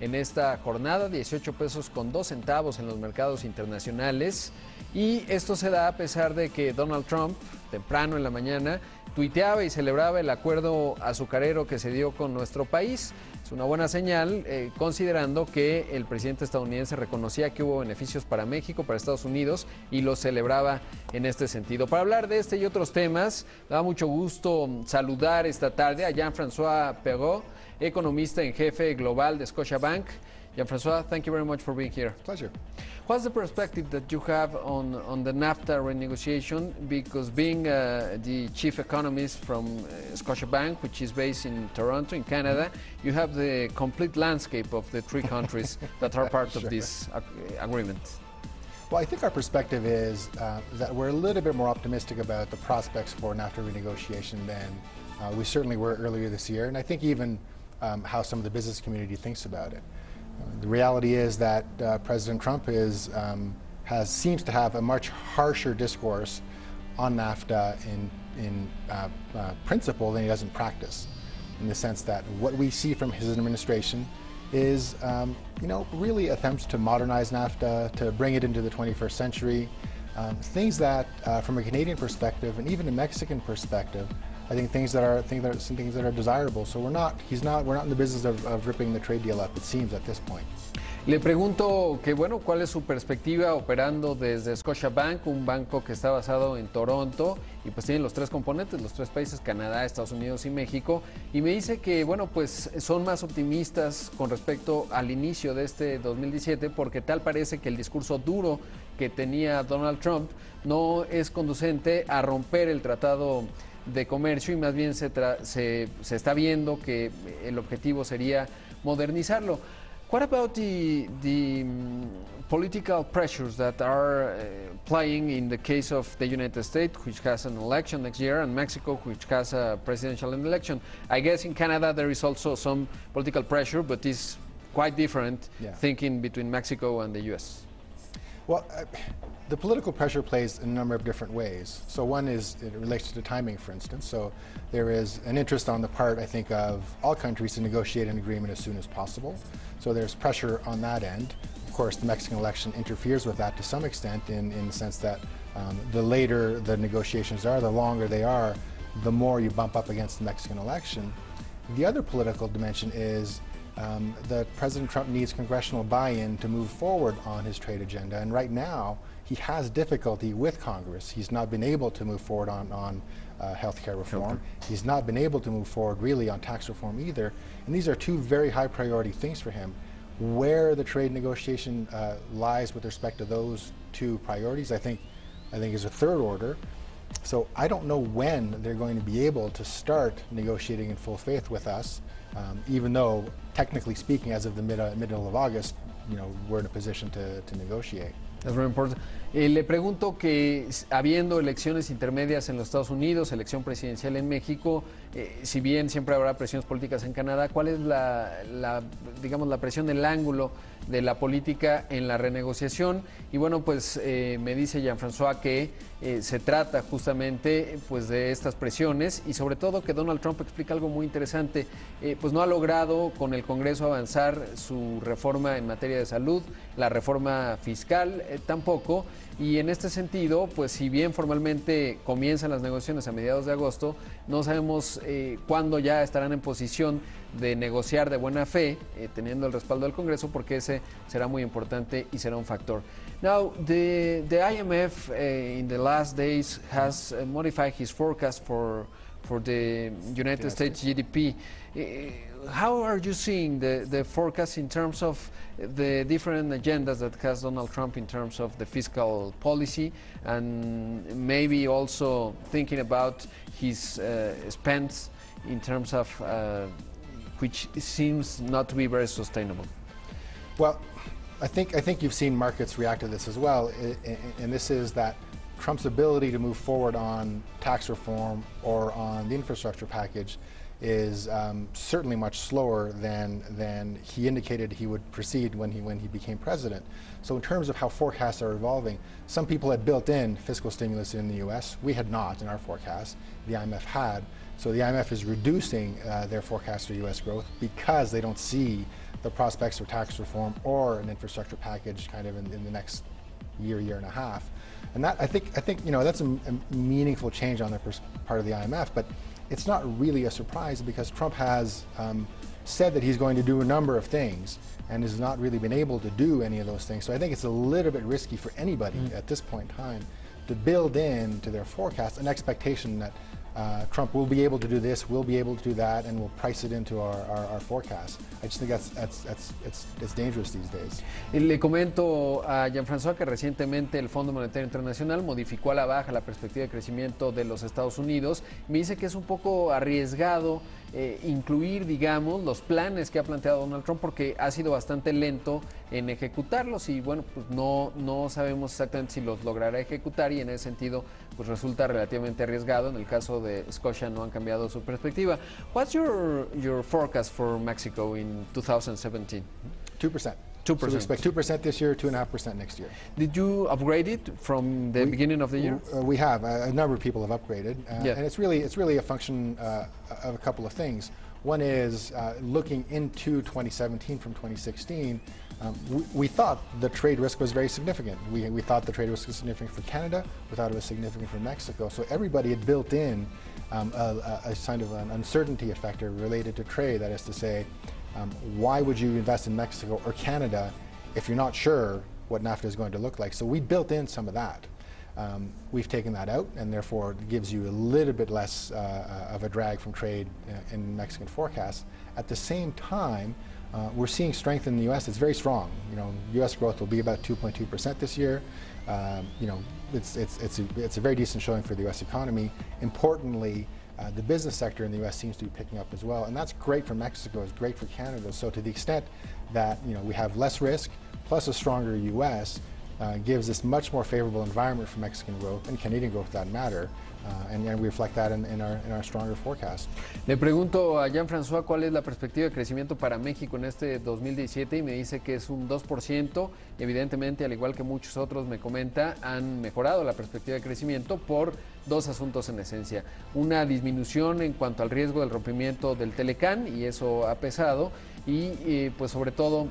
en esta jornada, 18 pesos con 2 centavos en los mercados internacionales. Y esto se da a pesar de que Donald Trump, temprano en la mañana, tuiteaba y celebraba el acuerdo azucarero que se dio con nuestro país. Es una buena señal, considerando que el presidente estadounidense reconocía que hubo beneficios para México, para Estados Unidos, y lo celebraba en este sentido. Para hablar de este y otros temas, me da mucho gusto saludar esta tarde a Jean-François Perrault, economista en jefe global de Scotiabank. Jean-François, thank you very much for being here. Pleasure. What's the perspective that you have on the NAFTA renegotiation? Because being the chief economist from Scotiabank, which is based in Toronto, in Canada, you have the complete landscape of the three countries that are part of this agreement. Well, I think our perspective is that we're a little bit more optimistic about the prospects for NAFTA renegotiation than we certainly were earlier this year, and I think even how some of the business community thinks about it. The reality is that President Trump seems to have a much harsher discourse on NAFTA in principle than he does in practice, in the sense that what we see from his administration is really attempts to modernize NAFTA, to bring it into the 21st century, things that from a Canadian perspective and even a Mexican perspective, I think things that are desirable. So we're not in the business of ripping the trade deal up, it seems, at this point. Le pregunto que, bueno, ¿cuál es su perspectiva operando desde Scotiabank, un banco que está basado en Toronto y pues tiene los tres componentes, los tres países, Canadá, Estados Unidos y México? Y me dice que, bueno, pues son más optimistas con respecto al inicio de este 2017 porque tal parece que el discurso duro que tenía Donald Trump no es conducente a romper el tratado de comercio y más bien se está viendo que el objetivo sería modernizarlo. What about the political pressures that are playing in the case of the United States, which has an election next year, and Mexico, which has a presidential election? I guess in Canada there is also some political pressure, but it's quite different thinking between Mexico and the U.S. Well, the political pressure plays in a number of different ways. So one is it relates to timing, for instance. So there is an interest on the part, I think, of all countries to negotiate an agreement as soon as possible. So there's pressure on that end. Of course, the Mexican election interferes with that to some extent in the sense that the later the negotiations are, the longer they are, the more you bump up against the Mexican election. The other political dimension is that President Trump needs congressional buy-in to move forward on his trade agenda. And right now, he has difficulty with Congress. He's not been able to move forward on healthcare reform. He's not been able to move forward really on tax reform either. And these are two very high priority things for him. Where the trade negotiation lies with respect to those two priorities, I think is a third order. So I don't know when they're going to be able to start negotiating in full faith with us, even though, technically speaking, as of the middle of August, we're in a position to negotiate. Es muy importante. Le pregunto que, habiendo elecciones intermedias en los Estados Unidos, elección presidencial en México, si bien siempre habrá presiones políticas en Canadá, ¿cuál es la presión, el ángulo de la política en la renegociación? Y bueno, pues me dice Jean-François que se trata justamente pues de estas presiones y sobre todo que Donald Trump explica algo muy interesante, pues no ha logrado con el Congreso avanzar su reforma en materia de salud, la reforma fiscal tampoco, y en este sentido, pues si bien formalmente comienzan las negociaciones a mediados de agosto, no sabemos cuándo ya estarán en posición de negociar de buena fe, teniendo el respaldo del Congreso, porque ese será muy importante y será un factor. Now, the IMF in the last days has modified his forecast for the United States GDP. How are you seeing the forecast in terms of the different agendas that has Donald Trump in terms of the fiscal policy and maybe also thinking about his spends in terms of which seems not to be very sustainable? Well, I think you've seen markets react to this as well, and this is that Trump's ability to move forward on tax reform or on the infrastructure package is certainly much slower than he indicated he would proceed when he became president. So in terms of how forecasts are evolving, some people had built in fiscal stimulus in the U.S. We had not in our forecast. The IMF had. So the IMF is reducing their forecast for U.S. growth because they don't see the prospects for tax reform or an infrastructure package kind of in the next year and a half. And that, I think you know, that's a meaningful change on their part of the IMF, but it's not really a surprise because Trump has said that he's going to do a number of things and has not really been able to do any of those things. So I think it's a little bit risky for anybody at this point in time to build into their forecast an expectation that Trump will be able to do this, will be able to do that, and will price it into our forecast. I just think it's dangerous these days. Le comento a Jean-François que recientemente el Fondo Monetario Internacional modificó a la baja la perspectiva de crecimiento de los Estados Unidos. Me dice que es un poco arriesgado incluir, digamos, los planes que ha planteado Donald Trump porque ha sido bastante lento en ejecutarlos y bueno, pues no sabemos exactamente si los logrará ejecutar y en ese sentido pues resulta relativamente arriesgado. En el caso de Scotia no han cambiado su perspectiva. What's your forecast for Mexico in 2017? 2%. 2%. So we expect 2% this year, 2.5% next year. Did you upgrade it from the beginning of the year? We have. A number of people have upgraded, Yeah. and it's really a function of a couple of things. One is looking into 2017 from 2016. We thought the trade risk was very significant. We thought the trade risk was significant for Canada. We thought it was significant for Mexico. So everybody had built in a kind of an uncertainty factor related to trade. That is to say, why would you invest in Mexico or Canada if you're not sure what NAFTA is going to look like? So we built in some of that. We've taken that out, and therefore it gives you a little bit less of a drag from trade in Mexican forecasts. At the same time, we're seeing strength in the U.S. It's very strong. You know, U.S. growth will be about 2.2% this year. You know, it's a very decent showing for the U.S. economy. Importantly, the business sector in the U.S. seems to be picking up as well, and that's great for Mexico. It's great for Canada. So to the extent that we have less risk plus a stronger U.S. Gives us much more favorable environment for Mexican growth and Canadian growth for that matter, and we reflect that in our stronger forecast. Le pregunto a Jean-François cuál es la perspectiva de crecimiento para México en este 2017 y me dice que es un 2%. Evidentemente, al igual que muchos otros me comenta, han mejorado la perspectiva de crecimiento por dos asuntos en esencia. Una disminución en cuanto al riesgo del rompimiento del Telecán y eso ha pesado y pues sobre todo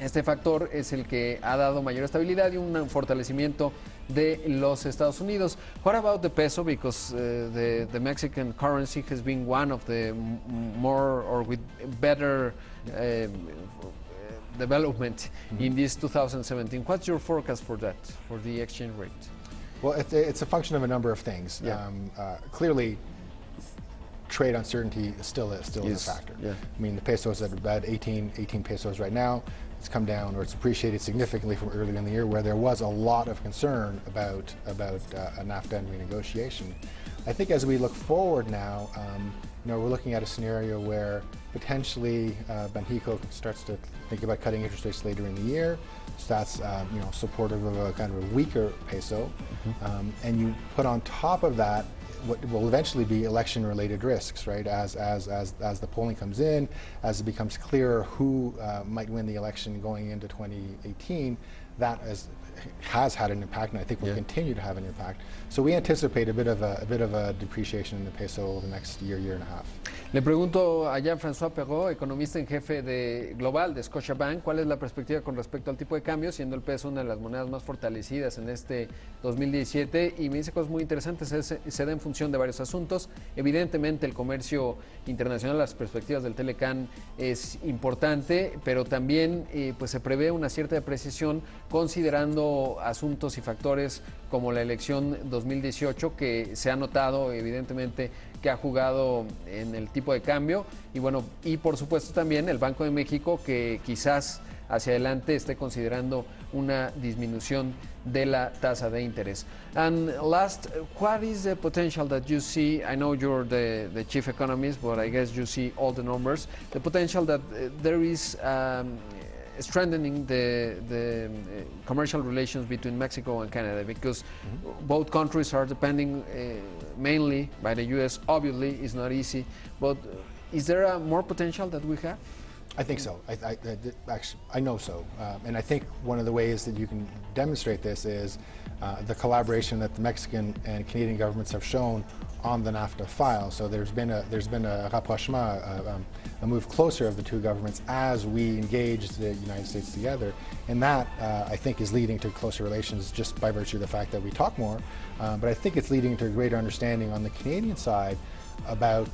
este factor es el que ha dado mayor estabilidad y un fortalecimiento de los Estados Unidos. What about the peso? Because the Mexican currency has been one of the more or with better development in this 2017. What's your forecast for that, for the exchange rate? Well, it's a function of a number of things. Yeah. Clearly, trade uncertainty still is a factor. Yeah. I mean, the peso is at about 18 pesos right now. It's come down, or it's appreciated significantly from earlier in the year, where there was a lot of concern about a NAFTA and renegotiation. I think as we look forward now, we're looking at a scenario where potentially Banxico starts to think about cutting interest rates later in the year. So that's supportive of a kind of a weaker peso, and you put on top of that what will eventually be election-related risks, right? As the polling comes in, as it becomes clearer who might win the election going into 2018, that has had an impact, and I think will continue to have an impact. So we anticipate a bit of a depreciation in the peso over the next year and a half. Le pregunto a Jean-François Perrault, economista en jefe de global de Scotiabank, ¿cuál es la perspectiva con respecto al tipo de cambio, siendo el peso una de las monedas más fortalecidas en este 2017? Y me dice cosas muy interesantes, se da en función de varios asuntos. Evidentemente el comercio internacional, las perspectivas del Telecán es importante, pero también pues se prevé una cierta depreciación considerando asuntos y factores como la elección 2018 que se ha notado evidentemente que ha jugado en el tipo de cambio y bueno, y por supuesto también el Banco de México que quizás hacia adelante esté considerando una disminución de la tasa de interés. And last, what is the potential that you see? I know you're the chief economist, but I guess you see all the numbers. The potential that there is strengthening the commercial relations between Mexico and Canada, because both countries are depending mainly by the U.S. Obviously, it's not easy, but is there a more potential that we have? I think so. Actually, I know so. And I think one of the ways that you can demonstrate this is the collaboration that the Mexican and Canadian governments have shown on the NAFTA file. So there's been a rapprochement, a move closer of the two governments as we engage the United States together, and that I think is leading to closer relations just by virtue of the fact that we talk more. But I think it's leading to a greater understanding on the Canadian side about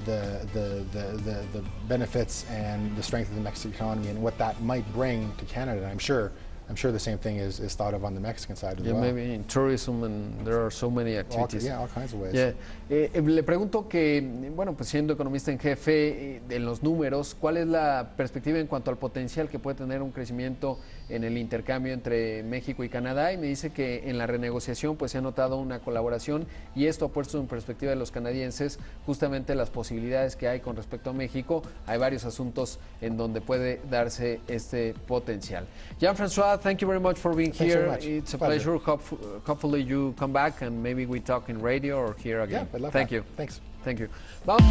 the benefits and the strength of the Mexican economy and what that might bring to Canada. And I'm sure the same thing is thought of on the Mexican side as well. Maybe in tourism, and there are so many activities. All kinds of ways. Yeah. Le pregunto que, bueno, pues siendo economista en jefe, en los números, ¿cuál es la perspectiva en cuanto al potencial que puede tener un crecimiento en el intercambio entre México y Canadá? Y me dice que en la renegociación pues se ha notado una colaboración, y esto ha puesto en perspectiva de los canadienses justamente las posibilidades que hay con respecto a México. Hay varios asuntos en donde puede darse este potencial. Jean-François, thank you very much for being here. It's a pleasure. Hopefully you come back and maybe we talk in radio or here again. Yeah, I'd love Thank that. you. Thanks. Thank you. Vamos.